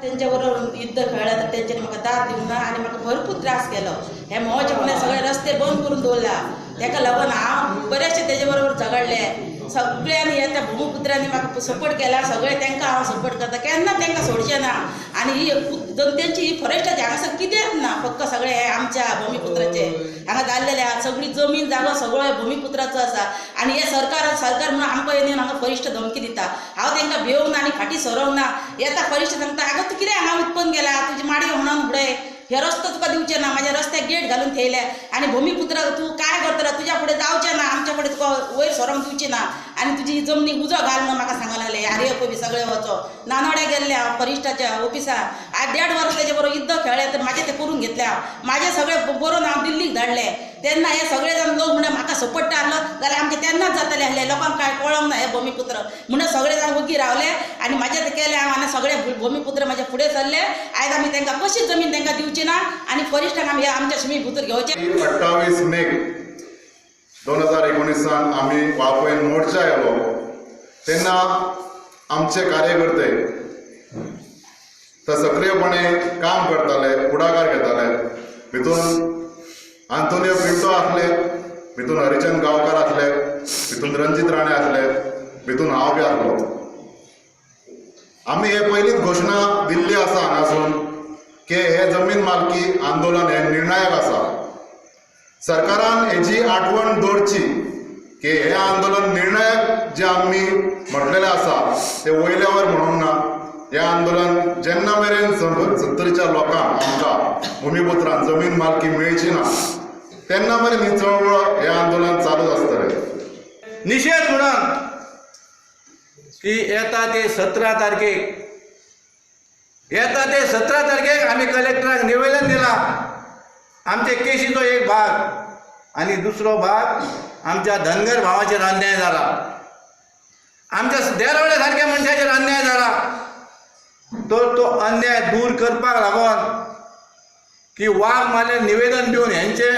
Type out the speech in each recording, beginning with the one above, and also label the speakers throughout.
Speaker 1: त्यांच्याबरोबर युद्ध खेळलं तर त्यांच्यानी म्हाका दाद दिवना आनी म्हाका भरपूर त्रास केलो. हे मोवाचे पुणे सगळे रस्ते बंद करून दवरला. ताका लागून हांव बरेचशे तेजे बरोबर झगडले. सगळ्यांनी त्या भूमिपुत्रांनी म्हाका सपोर्ट केला. सगळे तांकां हांव सपोर्ट करता, केन्ना तांकां सोडचें ना. आनी ही जनतेची ही फॉरेस्टाची हांगासर कितेंच ना, फक्त सगळे हे आमच्या भूमिपुत्राचे हांगा जाल्लेले आहा. सगळी जमीन जागो सगळो भूमिपुत्राचो आसा. आनी हे सरकार म्हणून आमकां येवन हांगा फॉरेस्ट धमकी दिता. हांव तांकां भिवंक ना आनी फाटीं सरोंक ना. येता फॉरेस्ट सांगता, आगो तूं कितें हांगा उत्पन्न केला, तुजी माडी म्हणून उडय, हे रस्तो तुका दिवचे ना, माझ्या रस्त्याक गेट घालून थेयल्या. आनी भूमिपुत्र तूं काय करतलो, तुज्या फुडें जावचें ना, आमच्या फुडें तुका वयर सरोंक दिवची ना. आनी तुजी जमनीक उजो घाल म्हणून म्हाका सांगूंक लागले. आर्यको बी सगळे वचो नानोड्या गेल्ले हांव फॉरेस्टाच्या ऑफिसार. आज 1.5 वर्स तेजे बरोबर युद्ध खेळ्ळे तर म्हाजें तें करून घेतलें हांव. म्हाजें सगळें बरोवन हांव दिल्लीक धाडलें. तेन्ना हे सगळे जाण लोक म्हणून म्हाका सपोर्ट आहलो जाल्यार आमचें तेन्नाच जातलें आहलें. लोकांक काय कळोंक ना हे भूमिपुत्र म्हणून सगळे जाण ओगी रावले आनी म्हाजें तें केलें हांव. आनी सगळे भूमिपुत्र म्हाजे फुडें सरले. आयज आमी तांकां कशीच जमीन तांकां दिवची ना आनी फॉरेस्टाक आमी आमच्या भूमिपुत्र घेवचे.
Speaker 2: 28 मे 2019 आमी वाळपयेन मोर्चा येलो तेन्ना आमचे कार्यकर्ते ते सक्रियपणे काम करताले, पुढाकार घेताले. भितून आंतोनियो पिंटो आसले, भितून हरिचंद गांवकार आसले, भितून रणजीत राणे आसले, भितून हांव बी आसलो. आमी हे पयलींच घोशणा दिल्ली आसा हांगासून की हे जमीन मालकी आंदोलन हे निर्णायक आसा. सरकारान हेजी आठवण दवरची की हे आंदोलन निर्णायक जे आमी म्हटलेलें आसा ते वयल्या वयर म्हणूंक ना. हे आंदोलन जेन्ना मेरेन 70च्या लोकांक आमकां भूमिपुत्रांक जमीन मालकी मेळची ना तेन्ना मेरेन ही चळवळ हे आंदोलन चालूच आसतलें.
Speaker 3: निशेध म्हणून की येता ते 17 तारखेक आमी कलेक्टराक निवेदन दिला. आमचे केशीचो एक भाग आनी दुसरो भाग आमच्या धनगर भावाचेर अन्याय जाला. आमच्या देरवडे सारक्या मनशाचेर अन्याय जाला. तर तो अन्याय दूर करपाक लागून की वाघ मारले निवेदन दिवन हेंचे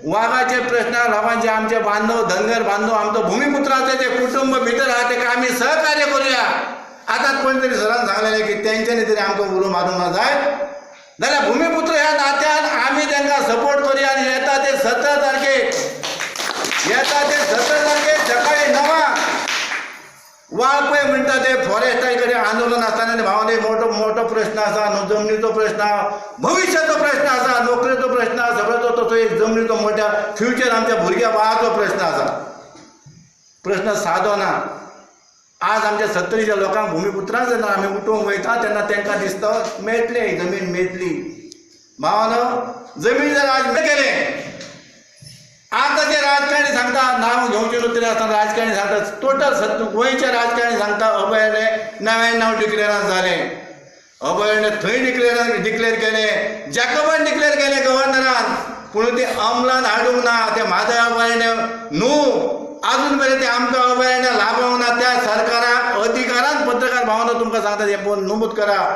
Speaker 3: वाघाचे प्रश्न लागून जे आमचे बांधव धनगर बांधव आमचो भूमिपुत्राचे जे कुटुंब भितर आहा तेका आमी सहकार्य करूया. आतां कोण तरी सरान सांगलेलें की तेंच्यांनी तरी आमकां उलो मारूंक जाय जाल्यार भूमिपुत्र ह्या नात्यान आमी तांकां सपोर्ट करूया. आनी येता ते 17 तारखेक सकाळी 9 वाळपय म्हणटा ते फॉरेस्टा कडेन आंदोलन आसतना भावांनी मोठो प्रश्न आसा. जमनीचो प्रश्न आहा, भविश्याचो प्रश्न आसा, नोकरेचो प्रश्न आसा, सगळ्याचो तसो एक जमनीचो मोठ्या फ्युचर आमच्या भुरग्या बाळाचो प्रश्न आसा. प्रश्न सादो ना. आज आमच्या 70च्या लोकांक भूमिपुत्रांक जेन्ना आमी उठोवंक वयता तेन्ना तांकां दिसता मेळटली ही जमीन मेळटली. भावानो जमीन जर आज केलें आतां जे राजकारणी सांगता नांव घेवचें न्हू तरी आसतना राजकारणी सांगता टोटल गोंयचे राजकारणी सांगता अभयारण्य 99 डिक्लेरन्स जालें. अभयारण्य थंय डिक्लेर केलें, जॅकबान डिक्लेर केलें गव्हर्नरान, पूण ते अमलान हाडूंक ना. ते म्हादय अभयारण्य न्हू अजून मेरेन ते आमकां अभयारण्य लाभोंक ना. त्या सरकाराक अधिकारान पत्रकार भावना तुमकां सांगता हे नमूद करा.